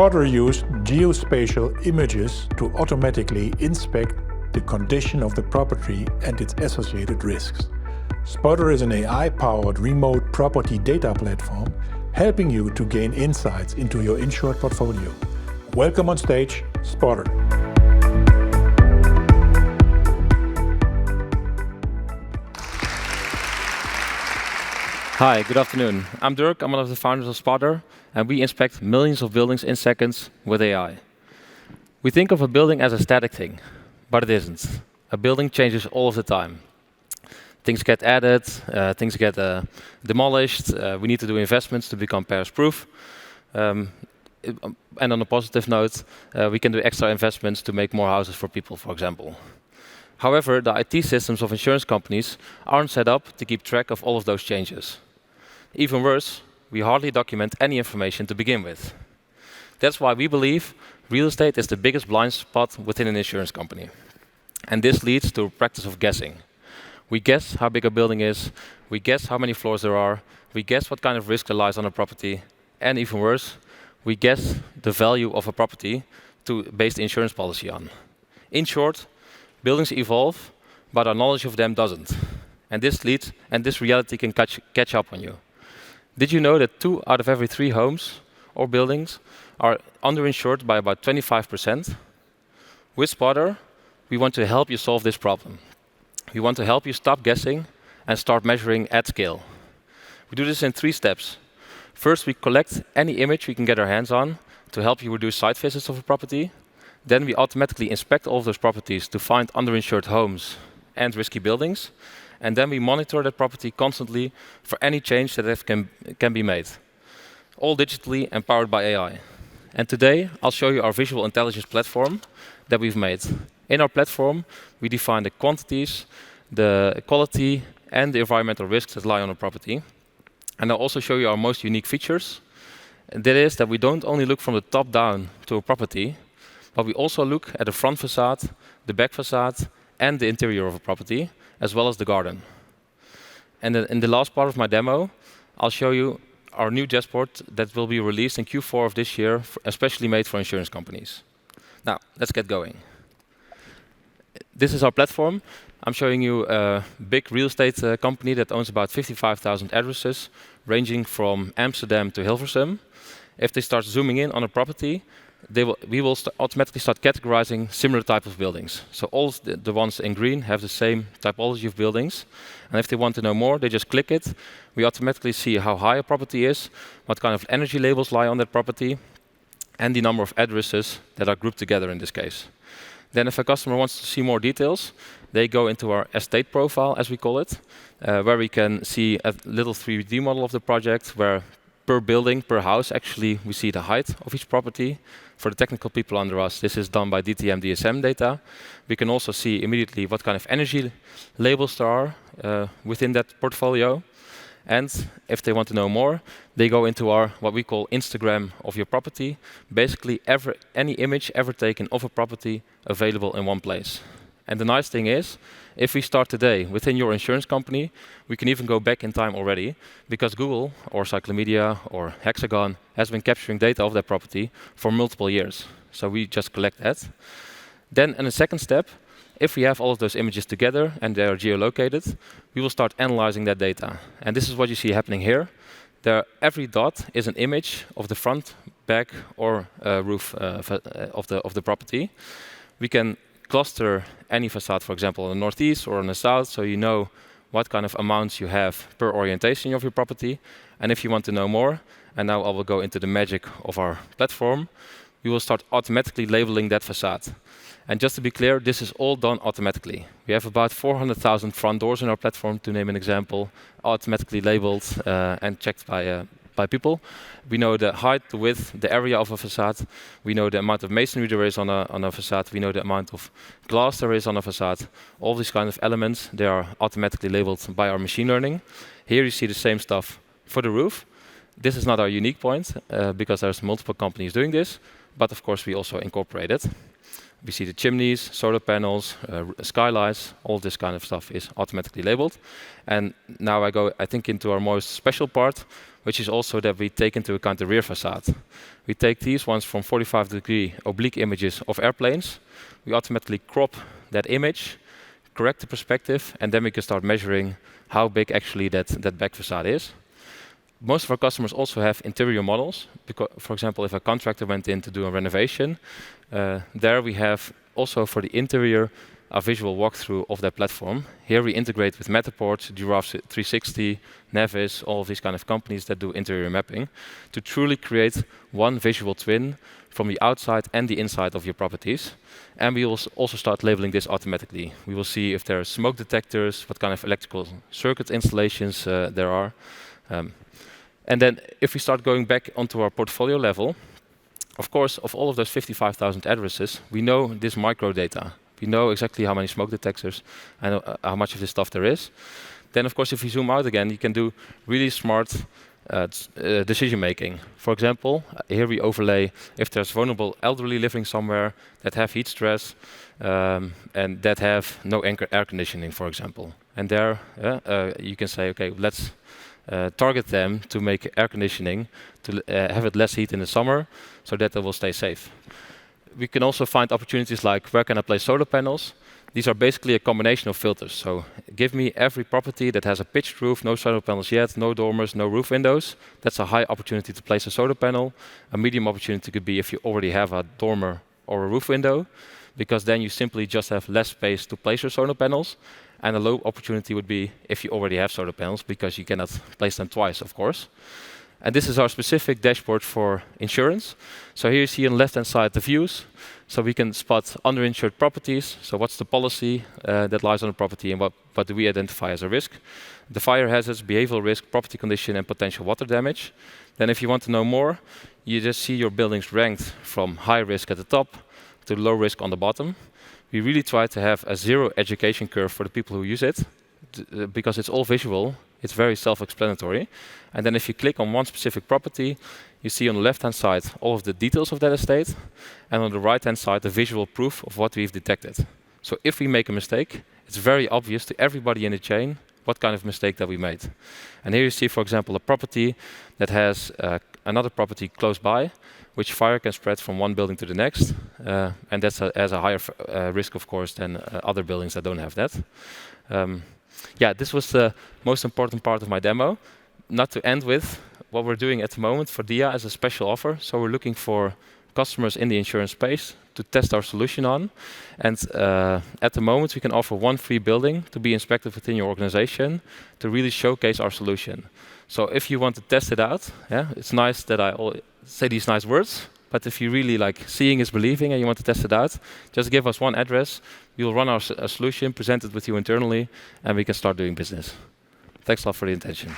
Spotr used geospatial images to automatically inspect the condition of the property and its associated risks. Spotr is an AI-powered remote property data platform helping you to gain insights into your insured portfolio. Welcome on stage, Spotr. Hi, good afternoon. I'm Dirk, I'm one of the founders of Spotr, and we inspect millions of buildings in seconds with AI. We think of a building as a static thing, but it isn't. A building changes all of the time. Things get added, things get demolished, we need to do investments to become Paris-proof. And on a positive note, we can do extra investments to make more houses for people, for example. However, the IT systems of insurance companies aren't set up to keep track of all of those changes. Even worse, we hardly document any information to begin with. That's why we believe real estate is the biggest blind spot within an insurance company. And this leads to a practice of guessing. We guess how big a building is, we guess how many floors there are, we guess what kind of risk lies on a property, and even worse, we guess the value of a property to base the insurance policy on. In short, buildings evolve, but our knowledge of them doesn't. And this reality can catch up on you. Did you know that 2 out of every 3 homes or buildings are underinsured by about 25%? With Spotr, we want to help you solve this problem. We want to help you stop guessing and start measuring at scale. We do this in 3 steps. First, we collect any image we can get our hands on to help you reduce site visits of a property. Then we automatically inspect all of those properties to find underinsured homes and risky buildings. And then we monitor that property constantly for any change that can be made. All digitally and powered by AI. And today, I'll show you our visual intelligence platform that we've made. In our platform, we define the quantities, the quality, and the environmental risks that lie on a property. And I'll also show you our most unique features. And that is that we don't only look from the top down to a property, but we also look at the front facade, the back facade, and the interior of a property, as well as the garden. And in the last part of my demo, I'll show you our new dashboard that will be released in Q4 of this year, especially made for insurance companies. Now, let's get going. This is our platform. I'm showing you a big real estate company that owns about 55,000 addresses, ranging from Amsterdam to Hilversum. If they start zooming in on a property, we will automatically start categorizing similar types of buildings. So all the ones in green have the same typology of buildings. And if they want to know more, they just click it. We automatically see how high a property is, what kind of energy labels lie on that property, and the number of addresses that are grouped together in this case. Then if a customer wants to see more details, they go into our estate profile, as we call it, where we can see a little 3D model of the project, where per building, per house, actually, we see the height of each property. For the technical people under us, this is done by DTM DSM data. We can also see immediately what kind of energy labels there are within that portfolio. And if they want to know more, they go into our, what we call Instagram of your property. Basically, any image ever taken of a property available in one place. And the nice thing is, if we start today within your insurance company, we can even go back in time already, because Google or Cyclomedia or Hexagon has been capturing data of that property for multiple years. So we just collect that. Then in a second step, if we have all of those images together and they are geolocated, we will start analyzing that data. And this is what you see happening here. Every dot is an image of the front, back, or roof of the property. We can cluster any facade, for example, on the northeast or on the south, so you know what kind of amounts you have per orientation of your property. And if you want to know more, and now I will go into the magic of our platform, we will start automatically labeling that facade. And just to be clear, this is all done automatically. We have about 400,000 front doors in our platform, to name an example, automatically labeled and checked by people. We know the height, the width, the area of a facade. We know the amount of masonry there is on a facade. We know the amount of glass there is on a facade. All these kind of elements, they are automatically labeled by our machine learning. Here you see the same stuff for the roof. This is not our unique point, because there's multiple companies doing this, but of course we also incorporate it. We see the chimneys, solar panels, skylights, all this kind of stuff is automatically labeled. And now I go, I think, into our most special part, which is also that we take into account the rear facade. We take these ones from 45-degree oblique images of airplanes. We automatically crop that image, correct the perspective, and then we can start measuring how big actually that back facade is. Most of our customers also have interior models. Because, for example, if a contractor went in to do a renovation, there we have also for the interior a visual walkthrough of that platform. Here we integrate with Matterport, Giraffe 360, Navis, all of these kind of companies that do interior mapping to truly create one visual twin from the outside and the inside of your properties. And we will also start labeling this automatically. We will see if there are smoke detectors, what kind of electrical circuit installations there are. And then if we start going back onto our portfolio level, of course, of all of those 55,000 addresses, we know this micro data. We know exactly how many smoke detectors and how much of this stuff there is. Then, of course, if you zoom out again, you can do really smart decision making. For example, here we overlay if there's vulnerable elderly living somewhere that have heat stress and that have no air conditioning, for example. And there you can say, okay, let's target them to make air conditioning, to have it less heat in the summer, so that they will stay safe. We can also find opportunities like where can I place solar panels. These are basically a combination of filters. So give me every property that has a pitched roof, no solar panels yet, no dormers, no roof windows. That's a high opportunity to place a solar panel. A medium opportunity could be if you already have a dormer or a roof window, because then you simply just have less space to place your solar panels. And a low opportunity would be if you already have solar panels, because you cannot place them twice, of course. And this is our specific dashboard for insurance. So here you see on the left-hand side the views. So we can spot underinsured properties. So what's the policy that lies on the property, and what do we identify as a risk? The fire hazards, behavioral risk, property condition, and potential water damage. Then if you want to know more, you just see your buildings ranked from high risk at the top to low risk on the bottom. We really try to have a zero education curve for the people who use it, because it's all visual. It's very self-explanatory. And then if you click on one specific property, you see on the left-hand side all of the details of that estate, and on the right-hand side the visual proof of what we've detected. So if we make a mistake, it's very obvious to everybody in the chain what kind of mistake that we made. And here you see, for example, a property that has another property close by, which fire can spread from one building to the next, and that's has a higher risk, of course, than other buildings that don't have that. Yeah, this was the most important part of my demo. Not to end with what we're doing at the moment for DIA as a special offer. So we're looking for customers in the insurance space to test our solution on. And at the moment, we can offer one free building to be inspected within your organization to really showcase our solution. So if you want to test it out, yeah, it's nice that I say these nice words. But if you really like seeing is believing and you want to test it out, just give us one address. We will run our solution, present it with you internally, and we can start doing business. Thanks a lot for the attention.